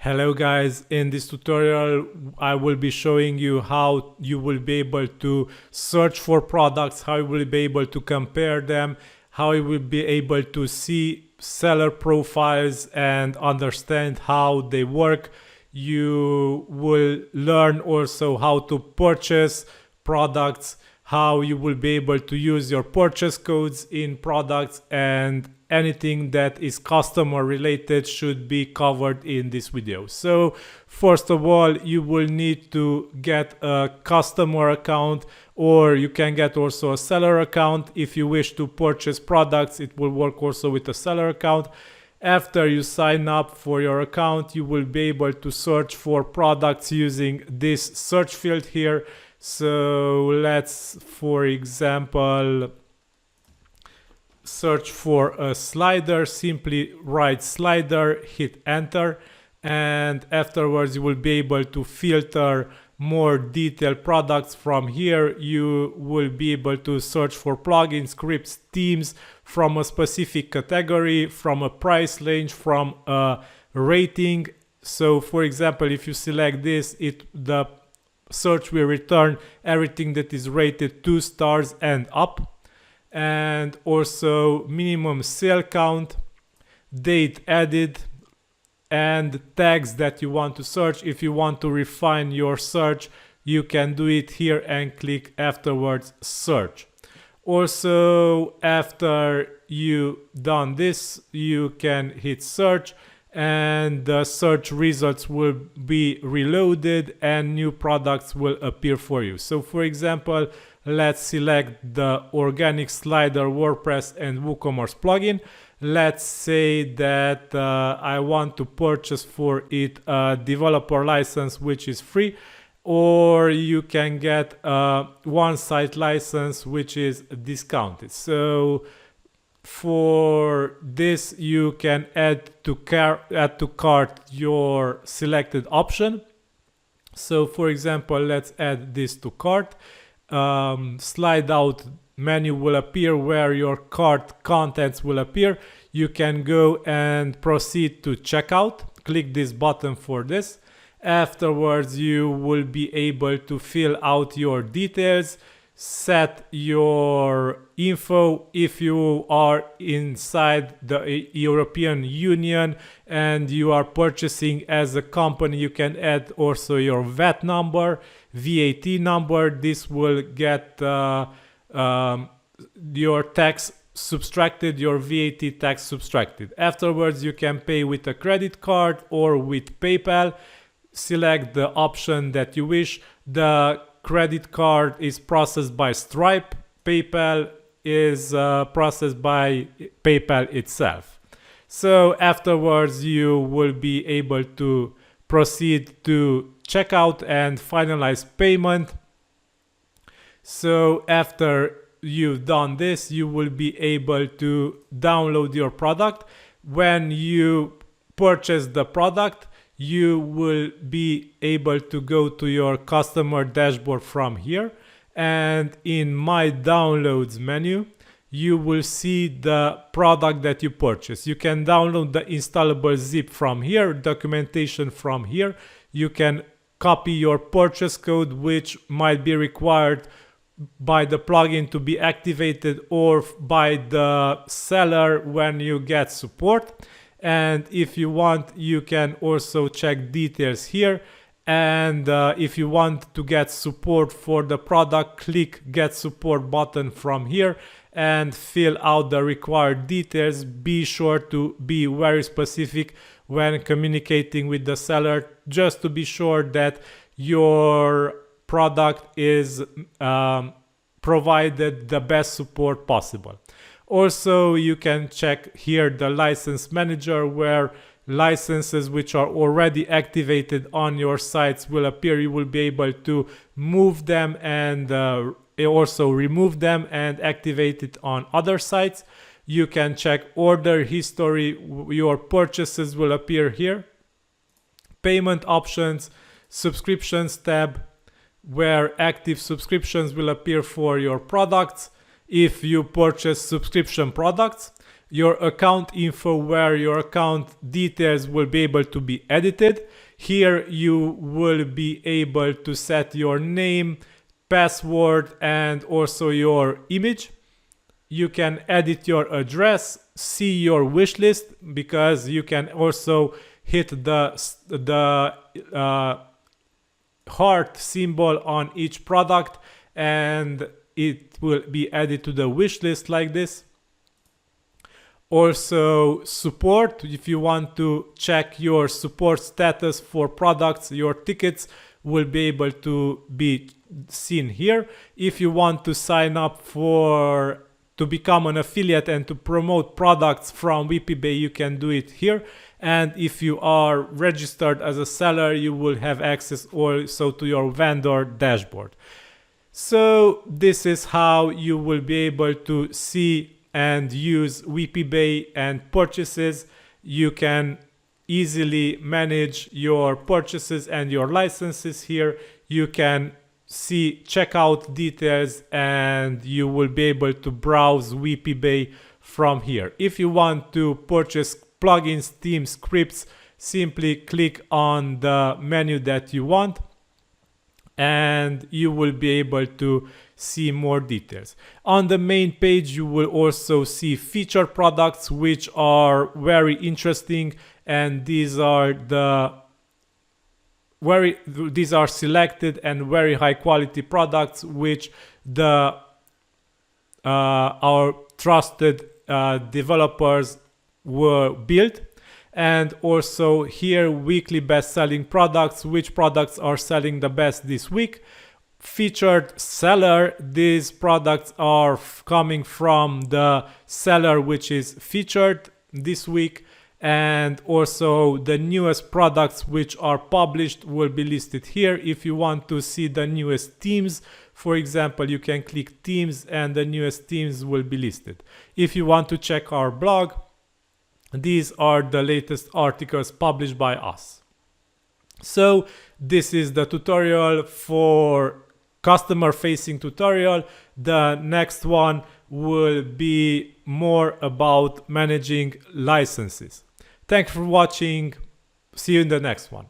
Hello guys, in this tutorial I will be showing you how you will be able to search for products, how you will be able to compare them, how you will be able to see seller profiles and understand how they work. You will learn also how to purchase products, how you will be able to use your purchase codes in products, and anything that is customer related should be covered in this video. So first of all, you will need to get a customer account, or you can get also a seller account. If you wish to purchase products, it will work also with a seller account. After you sign up for your account, you will be able to search for products using this search field here. So let's, for example, search for a slider. Simply write slider, hit enter, and afterwards you will be able to filter more detailed products. From here you will be able to search for plugins, scripts, themes from a specific category, from a price range, from a rating. So for example, if you select this, the search will return everything that is rated 2 stars and up. And also minimum sale count, date added, and tags that you want to search. If you want to refine your search, you can do it here and click afterwards search. Also, after you done this, you can hit search and the search results will be reloaded and new products will appear for you. So for example, let's select the organic slider WordPress and WooCommerce plugin. Let's say that I want to purchase for it a developer license, which is free, or you can get a one-site license, which is discounted. So for this, you can add to cart your selected option. So for example, let's add this to cart. Slide out menu will appear where your cart contents will appear. You can go and proceed to checkout. Click this button for this. Afterwards, you will be able to fill out your details, set your info. If you are inside the European Union and you are purchasing as a company, you can add also your VAT number, VAT number. This will get your tax subtracted, your VAT tax subtracted. Afterwards, you can pay with a credit card or with PayPal. Select the option that you wish. The credit card is processed by Stripe. PayPal is processed by PayPal itself. So afterwards, you will be able to proceed to checkout and finalize payment. So after you've done this, you will be able to download your product. When you purchase the product, you will be able to go to your customer dashboard from here, and in my downloads menu you will see the product that you purchased. You can download the installable zip from here, documentation from here. You can copy your purchase code, which might be required by the plugin to be activated or by the seller when you get support. And if you want, you can also check details here. And if you want to get support for the product, click get support button from here and fill out the required details. Be sure to be very specific when communicating with the seller, just to be sure that your product is provided the best support possible. Also, you can check here the license manager, where licenses which are already activated on your sites will appear. You will be able to move them and also remove them and activate it on other sites. You can check order history. Your purchases will appear here. Payment options, subscriptions tab, where active subscriptions will appear for your products if you purchase subscription products. your account info, where your account details will be able to be edited. Here you will be able to set your name, password, and also your image. You can edit your address, see your wish list, because you can also hit the heart symbol on each product and it will be added to the wish list like this. Also support, if you want to check your support status for products, your tickets will be able to be seen here. If you want to sign up to become an affiliate and to promote products from WPBay, you can do it here. And if you are registered as a seller, you will have access also to your vendor dashboard. So this is how you will be able to see and use WPBay and purchases. You can easily manage your purchases and your licenses here. You can see checkout details and you will be able to browse WPBay from here. If you want to purchase plugins, themes, scripts, simply click on the menu that you want and you will be able to see more details. On the main page you will also see featured products, which are very interesting, and these are selected and very high quality products which our trusted developers were built. And also here weekly best selling products, which products are selling the best this week. Featured seller, these products are coming from the seller which is featured this week. And also the newest products which are published will be listed here. If you want to see the newest themes, for example, you can click themes and the newest themes will be listed. If you want to check our blog, these are the latest articles published by us. So this is the tutorial for customer facing tutorial. The next one will be more about managing licenses. Thanks for watching. See you in the next one.